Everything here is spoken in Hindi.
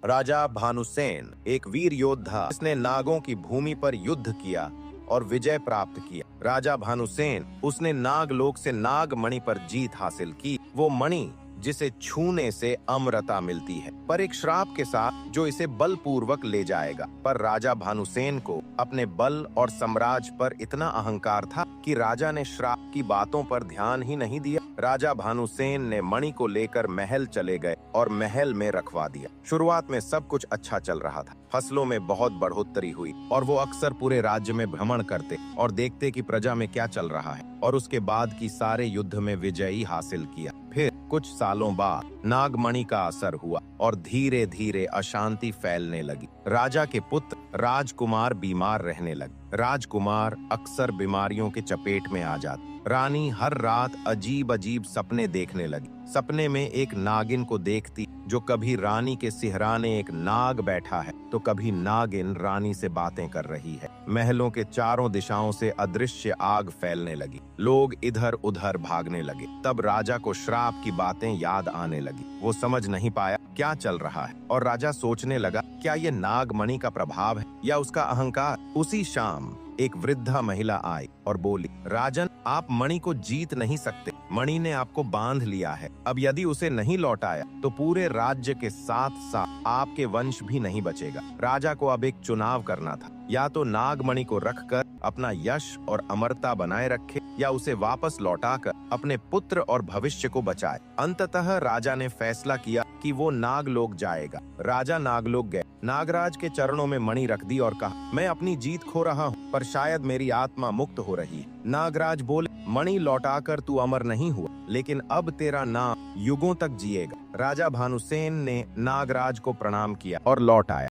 राजा भानुसेन एक वीर योद्धा जिसने नागों की भूमि पर युद्ध किया और विजय प्राप्त किया। राजा भानुसेन उसने नागलोक से नागमणि पर जीत हासिल की। वो मणि जिसे छूने से अमरता मिलती है, पर एक श्राप के साथ जो इसे बलपूर्वक ले जाएगा। पर राजा भानुसेन को अपने बल और साम्राज्य पर इतना अहंकार था कि राजा ने श्राप की बातों पर ध्यान ही नहीं दिया। राजा भानुसेन ने मणि को लेकर महल चले गए और महल में रखवा दिया। शुरुआत में सब कुछ अच्छा चल रहा था, फसलों में बहुत बढ़ोतरी हुई और वो अक्सर पूरे राज्य में भ्रमण करते और देखते कि प्रजा में क्या चल रहा है, और उसके बाद की सारे युद्ध में विजयी हासिल किया। फिर कुछ सालों बाद नागमणि का असर हुआ और धीरे धीरे अशांति फैलने लगी। राजा के पुत्र राजकुमार बीमार रहने लगे। राजकुमार अक्सर बीमारियों के चपेट में आ जाते। रानी हर रात अजीब अजीब सपने देखने लगी। सपने में एक नागिन को देखती जो कभी रानी के सिहराने एक नाग बैठा है तो कभी नागिन रानी से बातें कर रही है। महलों के चारों दिशाओं से अदृश्य आग फैलने लगी। लोग इधर उधर भागने लगे। तब राजा को श्राप की बातें याद आने लगी। वो समझ नहीं पाया क्या चल रहा है और राजा सोचने लगा, क्या ये नागमणि का प्रभाव है या उसका अहंकार। उसी शाम एक वृद्धा महिला आई और बोली, राजन, आप मणि को जीत नहीं सकते। मणि ने आपको बांध लिया है। अब यदि उसे नहीं लौटाया तो पूरे राज्य के साथ साथ आपके वंश भी नहीं बचेगा। राजा को अब एक चुनाव करना था, या तो नागमणि को रखकर अपना यश और अमरता बनाए रखे या उसे वापस लौटाकर अपने पुत्र और भविष्य को बचाए। अंततः राजा ने फैसला किया कि वो नागलोक जाएगा। राजा नागलोक गए, नागराज के चरणों में मणि रख दी और कहा, मैं अपनी जीत खो रहा हूँ पर शायद मेरी आत्मा मुक्त हो रही है। नागराज बोले, मणि लौटाकर तू अमर नहीं हुआ, लेकिन अब तेरा नाम युगों तक जिएगा। राजा भानुसेन ने नागराज को प्रणाम किया और लौट आया।